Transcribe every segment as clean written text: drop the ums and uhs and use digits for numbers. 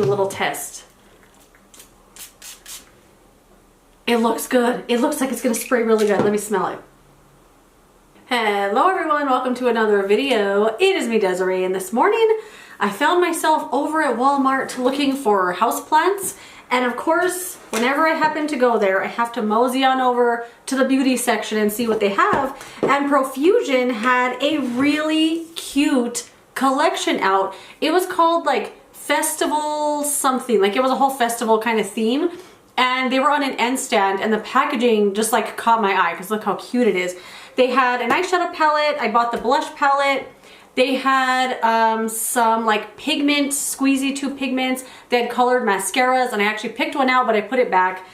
little test. It looks good. It looks like it's gonna spray really good. Let me smell it. Hello everyone, welcome to another video. It is me, Desiree, and this morning I found myself over at Walmart looking for houseplants. And of course, whenever I happen to go there, I have to mosey on over to the beauty section and see what they have. And Profusion had a really cute collection out. It was called like Festival something, like it was a whole festival kind of theme. And they were on an end stand and the packaging just like caught my eye because look how cute it is. They had an eyeshadow palette. I bought the blush palette. They had some like pigment, squeezy tube pigments. They had colored mascaras and I actually picked one out but I put it back.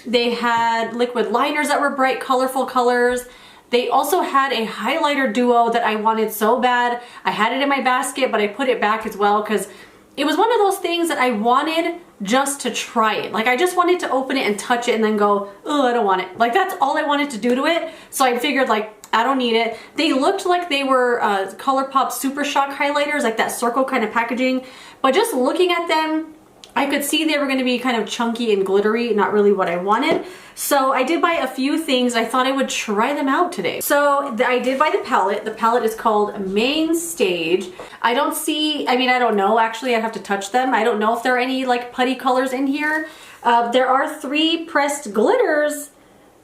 They had liquid liners that were bright, colorful colors. They also had a highlighter duo that I wanted so bad. I had it in my basket but I put it back as well because it was one of those things that I wanted just to try it. Like I just wanted to open it and touch it and then go, oh, I don't want it. Like that's all I wanted to do to it. So I figured like, I don't need it. They looked like they were ColourPop Super Shock highlighters, like that circle kind of packaging. But just looking at them, I could see they were going to be kind of chunky and glittery, not really what I wanted. So I did buy a few things. I thought I would try them out today. So I did buy the palette. The palette is called Main Stage. I don't see, I mean, I don't know. Actually, I have to touch them. I don't know if there are any like putty colors in here. There are 3 pressed glitters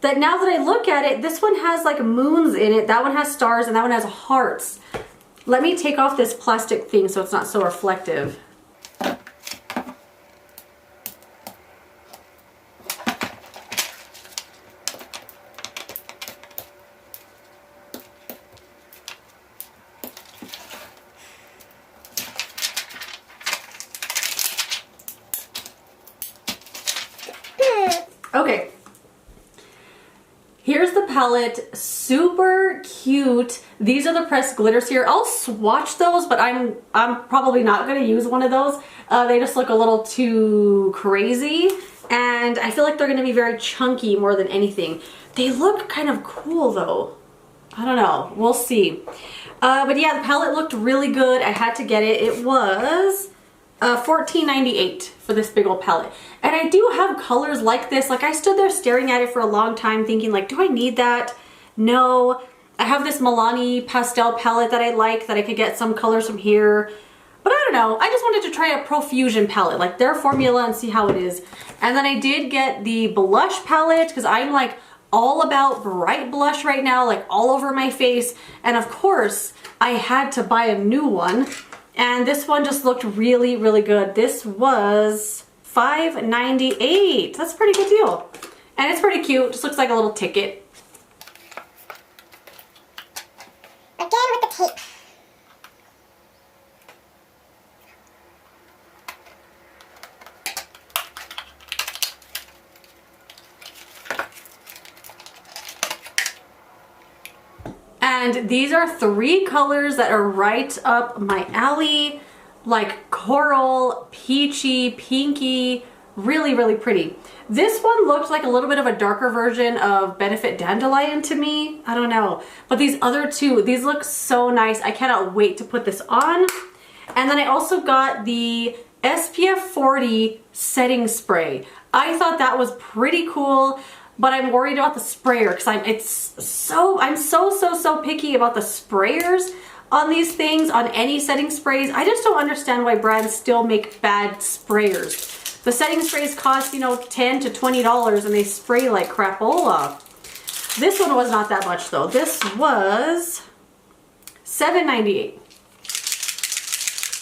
that now that I look at it, this one has like moons in it. That one has stars and that one has hearts. Let me take off this plastic thing so it's not so reflective. Okay, here's the palette, super cute. These are the pressed glitters here. I'll swatch those, but I'm probably not going to use one of those. They just look a little too crazy, and I feel like they're going to be very chunky more than anything. They look kind of cool though. I don't know. We'll see. But yeah, the palette looked really good. I had to get it. It was $14.98 for this big old palette. And I do have colors like this. Like I stood there staring at it for a long time thinking like, do I need that? No. I have this Milani pastel palette that I like that I could get some colors from here. But I don't know. I just wanted to try a Profusion palette, like their formula, and see how it is. And then I did get the blush palette because I'm like all about bright blush right now, like all over my face. And of course, I had to buy a new one. And this one just looked really, really good. This was $5.98. That's a pretty good deal. And it's pretty cute. Just looks like a little ticket. Again with the tape. And these are 3 colors that are right up my alley, like coral, peachy, pinky, really, really pretty. This one looked like a little bit of a darker version of Benefit Dandelion to me. I don't know. But these other 2, these look so nice. I cannot wait to put this on. And then I also got the SPF 40 setting spray. I thought that was pretty cool. But I'm worried about the sprayer because I'm so picky about the sprayers on these things, on any setting sprays. I just don't understand why brands still make bad sprayers. The setting sprays cost, you know, $10 to $20 and they spray like crapola. This one was not that much though. This was $7.98.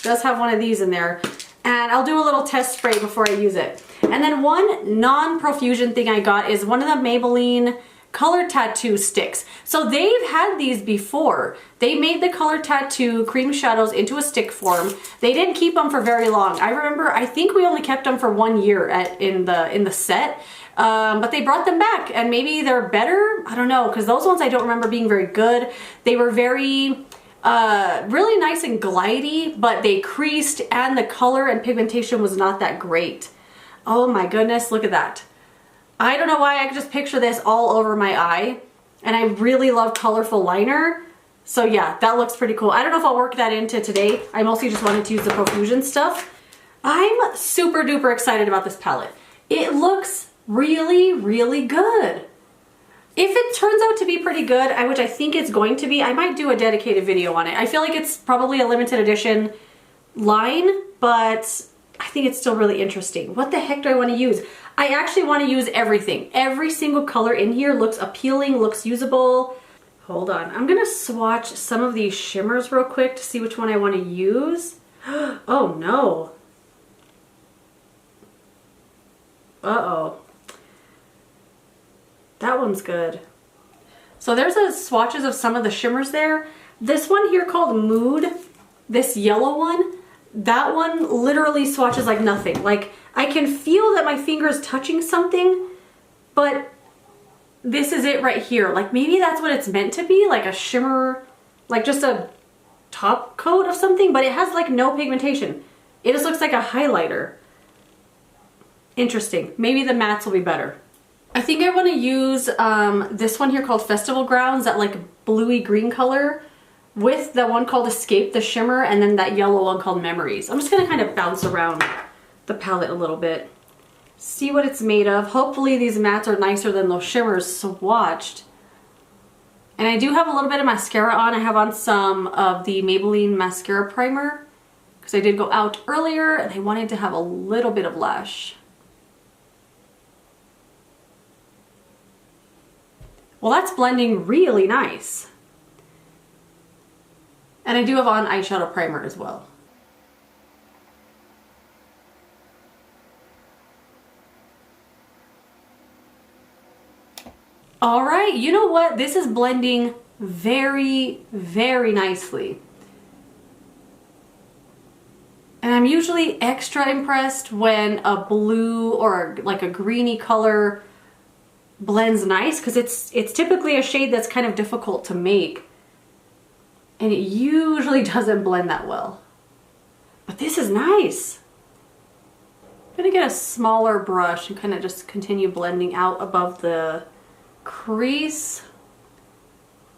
Does have one of these in there. And I'll do a little test spray before I use it. And then one non-Profusion thing I got is one of the Maybelline color tattoo sticks. So they've had these before. They made the color tattoo cream shadows into a stick form. They didn't keep them for very long. I remember, I think we only kept them for 1 year in the set. But they brought them back and maybe they're better. I don't know, because those ones I don't remember being very good. They were very really nice and glidey, but they creased and the color and pigmentation was not that great. Oh my goodness, look at that. I don't know why I could just picture this all over my eye, and I really love colorful liner. So yeah, that looks pretty cool. I don't know if I'll work that into today. I mostly just wanted to use the Profusion stuff. I'm super duper excited about this palette. It looks really, really good. If it turns out to be pretty good, which I think it's going to be, I might do a dedicated video on it. I feel like it's probably a limited edition line, but I think it's still really interesting. What the heck do I want to use? I actually want to use everything. Every single color in here looks appealing, looks usable. Hold on, I'm gonna swatch some of these shimmers real quick to see which one I want to use. Oh no. Uh-oh. That one's good. So there's a swatches of some of the shimmers there. This one here called Mood, this yellow one, that one literally swatches like nothing. Like I can feel that my finger is touching something, but this is it right here. Like maybe that's what it's meant to be, like a shimmer, like just a top coat of something, but it has like no pigmentation. It just looks like a highlighter. Interesting. Maybe the mattes will be better. I think I want to use this one here called Festival Grounds, that like bluey green color, with the one called Escape, the shimmer, and then that yellow one called Memories. I'm just going to kind of bounce around the palette a little bit, see what it's made of. Hopefully these mattes are nicer than those shimmers swatched. And I do have a little bit of mascara on. I have on some of the Maybelline Mascara Primer because I did go out earlier and I wanted to have a little bit of lash. Well, that's blending really nice. And I do have on eyeshadow primer as well. All right, you know what? This is blending very, very nicely. And I'm usually extra impressed when a blue or like a greeny color blends nice, because it's typically a shade that's kind of difficult to make. And it usually doesn't blend that well. But this is nice. I'm gonna get a smaller brush and kind of just continue blending out above the crease.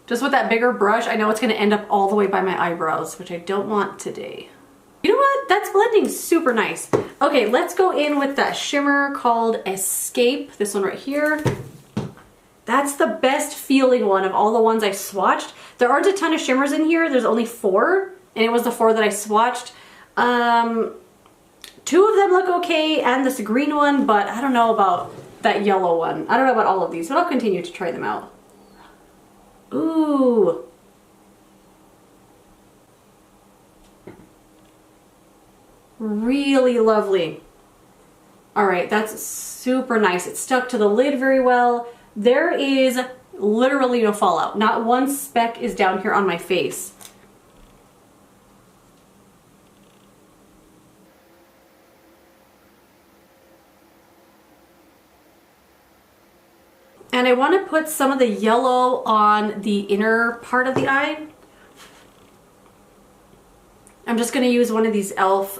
Just with that bigger brush, I know it's gonna end up all the way by my eyebrows, which I don't want today. You know what? That's blending super nice. Okay, let's go in with that shimmer called Escape. This one right here. That's the best feeling one of all the ones I swatched. There aren't a ton of shimmers in here. There's only 4, and it was the 4 that I swatched. 2 of them look okay, and this green one, but I don't know about that yellow one. I don't know about all of these, but I'll continue to try them out. Ooh. Really lovely. All right, that's super nice. It stuck to the lid very well. There is literally no fallout. Not one speck is down here on my face. And I want to put some of the yellow on the inner part of the eye. I'm just going to use one of these e.l.f.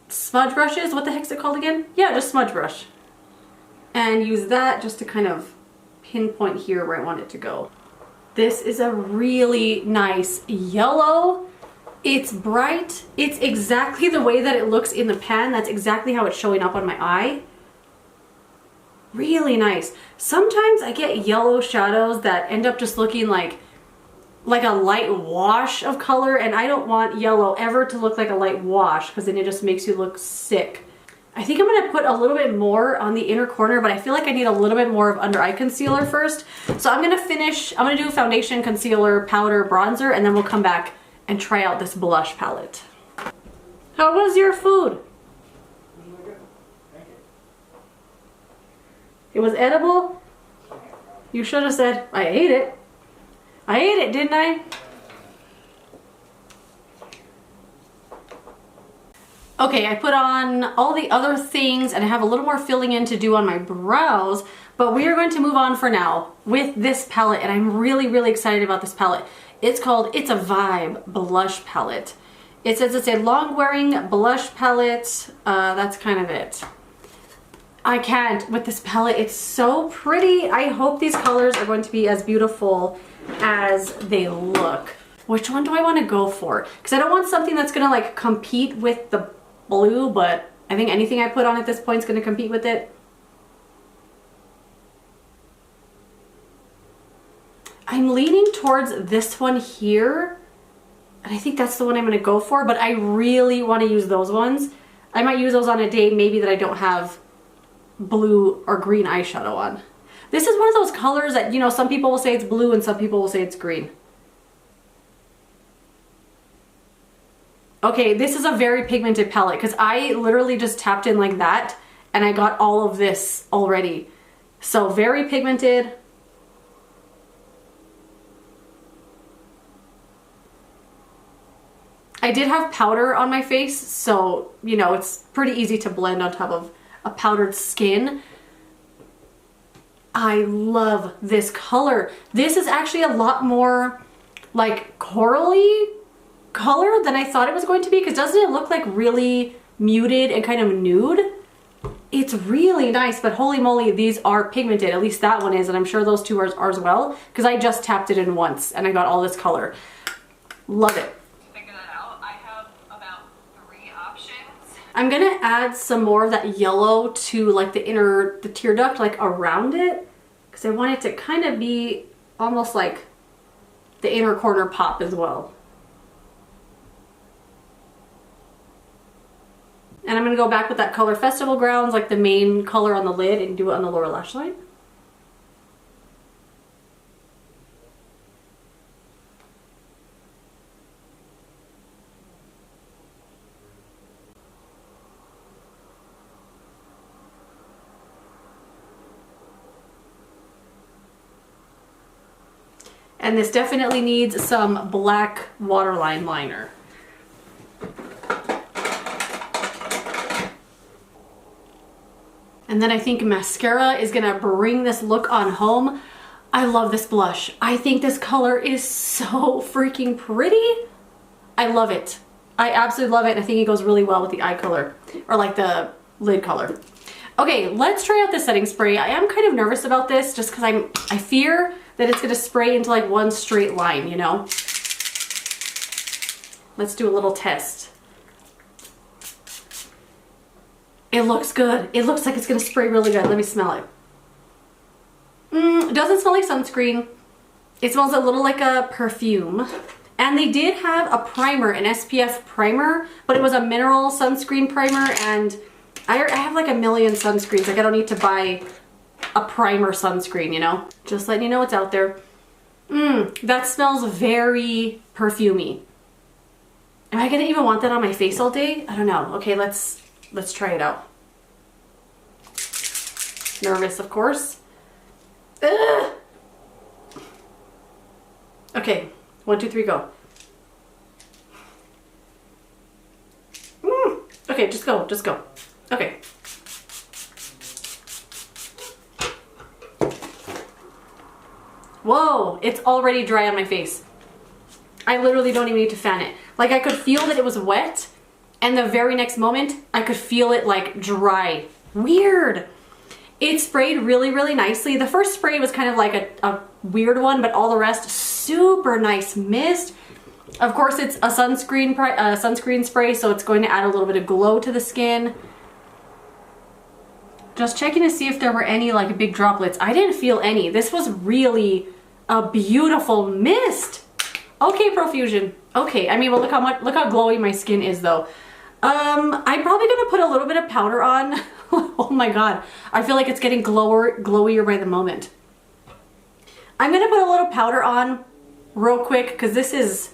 smudge brushes. What the heck's it called again? Yeah, just smudge brush. And use that just to kind of pinpoint here where I want it to go. This is a really nice yellow. It's bright. It's exactly the way that it looks in the pan. That's exactly how it's showing up on my eye. Really nice. Sometimes I get yellow shadows that end up just looking like a light wash of color, and I don't want yellow ever to look like a light wash because then it just makes you look sick. I think I'm gonna put a little bit more on the inner corner, but I feel like I need a little bit more of under eye concealer first. So I'm gonna do foundation, concealer, powder, bronzer, and then we'll come back and try out this blush palette. How was your food? It was edible? You should have said, I ate it. I ate it, didn't I? Okay, I put on all the other things and I have a little more filling in to do on my brows, but we are going to move on for now with this palette, and I'm really, really excited about this palette. It's called It's a Vibe Blush Palette. It says it's a long-wearing blush palette. That's kind of it. I can't with this palette. It's so pretty. I hope these colors are going to be as beautiful as they look. Which one do I want to go for? Because I don't want something that's going to like compete with the blue, but I think anything I put on at this point is going to compete with it. I'm leaning towards this one here, and I think that's the one I'm going to go for, but I really want to use those ones. I might use those on a day maybe that I don't have blue or green eyeshadow on. This is one of those colors that, you know, some people will say it's blue and some people will say it's green. Okay, this is a very pigmented palette because I literally just tapped in like that and I got all of this already. So very pigmented. I did have powder on my face, so, you know, it's pretty easy to blend on top of a powdered skin. I love this color. This is actually a lot more like corally color than I thought it was going to be, because doesn't it look like really muted and kind of nude? It's really nice, but holy moly, these are pigmented. At least that one is, and I'm sure those two are as well, because I just tapped it in once and I got all this color. Love it. I'm gonna add some more of that yellow to like the tear duct, like around it, because I want it to kind of be almost like the inner corner pop as well. And I'm gonna go back with that color Festival Grounds, like the main color on the lid, and do it on the lower lash line. And this definitely needs some black waterline liner. And then I think mascara is gonna bring this look on home. I love this blush. I think this color is so freaking pretty. I love it. I absolutely love it. And I think it goes really well with the eye color, or like the lid color. Okay, let's try out the setting spray. I am kind of nervous about this just because I fear that it's gonna spray into like one straight line, you know? Let's do a little test. It looks good. It looks like it's gonna spray really good. Let me smell it. It doesn't smell like sunscreen. It smells a little like a perfume. And they did have a primer, an SPF primer, but it was a mineral sunscreen primer, and I have like a million sunscreens. Like I don't need to buy a primer sunscreen, you know? Just letting you know it's out there. That smells very perfumey. Am I gonna even want that on my face all day? I don't know. Okay, let's try it out. Nervous, of course. Ugh. Okay, 1, 2, 3, go. Okay, just go, just go. Okay. Whoa, it's already dry on my face. I literally don't even need to fan it. Like I could feel that it was wet, and the very next moment I could feel it like dry. Weird. It sprayed really, really nicely. The first spray was kind of like a weird one, but all the rest, super nice mist. Of course, it's a sunscreen spray, so it's going to add a little bit of glow to the skin. Just checking to see if there were any like big droplets. I didn't feel any. This was really a beautiful mist. Okay, Profusion. Okay, I mean, well, look how glowy my skin is though. I'm probably gonna put a little bit of powder on. Oh my god, I feel like it's getting glowier by the moment. I'm gonna put a little powder on real quick because this is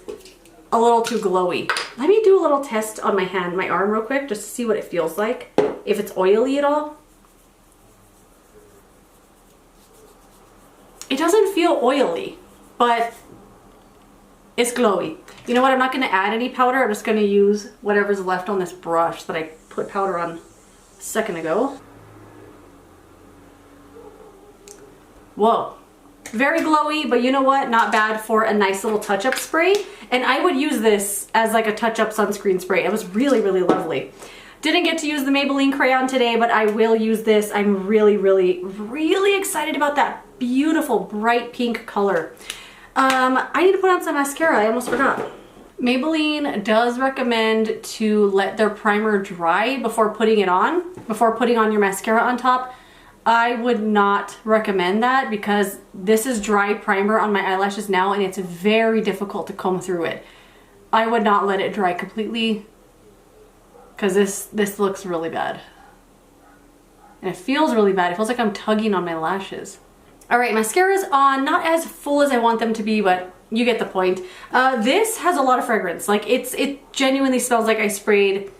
a little too glowy. Let me do a little test on my hand, my arm real quick, just to see what it feels like, if it's oily at all. It doesn't feel oily, but it's glowy. You know what, I'm not gonna add any powder, I'm just gonna use whatever's left on this brush that I put powder on a second ago. Whoa, very glowy, but you know what, not bad for a nice little touch-up spray. And I would use this as like a touch-up sunscreen spray. It was really, really lovely. Didn't get to use the Maybelline crayon today, but I will use this. I'm really, really, really excited about that beautiful bright pink color. I need to put on some mascara. I almost forgot. Maybelline does recommend to let their primer dry before putting it on, before putting on your mascara on top. I would not recommend that because this is dry primer on my eyelashes now and it's very difficult to comb through it. I would not let it dry completely because this looks really bad. And it feels really bad. It feels like I'm tugging on my lashes. All right, mascara's on, not as full as I want them to be, but you get the point. This has a lot of fragrance. Like it genuinely smells like I sprayed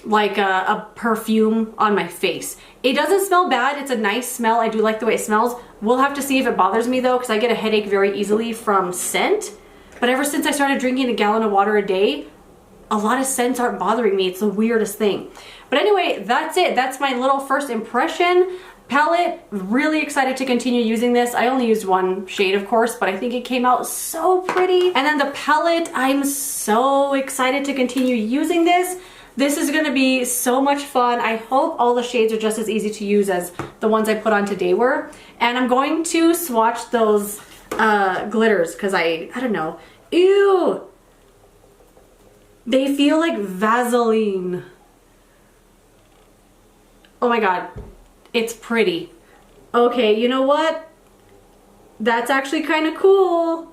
like a perfume on my face. It doesn't smell bad. It's a nice smell. I do like the way it smells. We'll have to see if it bothers me though, because I get a headache very easily from scent. But ever since I started drinking a gallon of water a day, a lot of scents aren't bothering me. It's the weirdest thing. But anyway, that's it. That's my little first impression palette. Really excited to continue using this. I only used one shade, of course, but I think it came out so pretty. And then the palette, I'm so excited to continue using this. This is gonna be so much fun. I hope all the shades are just as easy to use as the ones I put on today were. And I'm going to swatch those glitters because I don't know. Ew! They feel like Vaseline. Oh my God, it's pretty. Okay, you know what? That's actually kind of cool.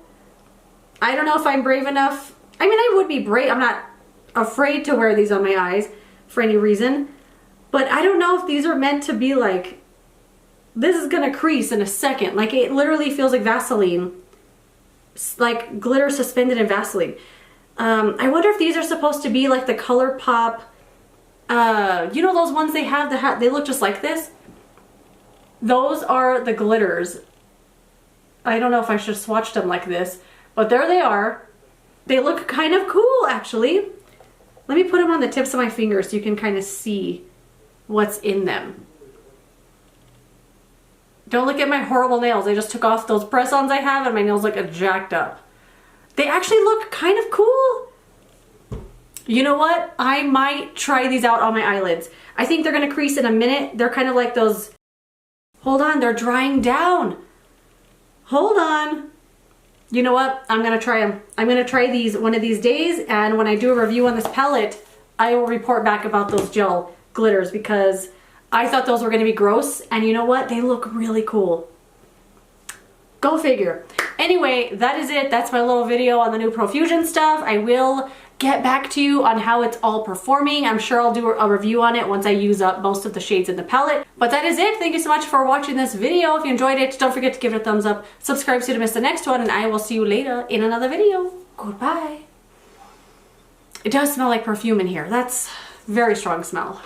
I don't know if I'm brave enough. I mean, I would be brave. I'm not afraid to wear these on my eyes for any reason, but I don't know if these are meant to be like, this is gonna crease in a second. Like it literally feels like Vaseline, like glitter suspended in Vaseline. I wonder if these are supposed to be like the ColourPop, you know those ones they have that they look just like this? Those are the glitters. I don't know if I should have swatched them like this, but there they are. They look kind of cool actually. Let me put them on the tips of my fingers so you can kind of see what's in them. Don't look at my horrible nails. I just took off those press-ons I have and my nails look jacked up. They actually look kind of cool. You know what? I might try these out on my eyelids. I think they're gonna crease in a minute. They're kind of like those, hold on, they're drying down. Hold on. You know what? I'm gonna try them. I'm gonna try these one of these days, and when I do a review on this palette, I will report back about those gel glitters because I thought those were gonna be gross, and you know what? They look really cool. Go figure. Anyway, that is it. That's my little video on the new Profusion stuff. I will get back to you on how it's all performing. I'm sure I'll do a review on it once I use up most of the shades in the palette. But that is it. Thank you so much for watching this video. If you enjoyed it, don't forget to give it a thumbs up, subscribe so you don't miss the next one, and I will see you later in another video. Goodbye. It does smell like perfume in here. That's a very strong smell.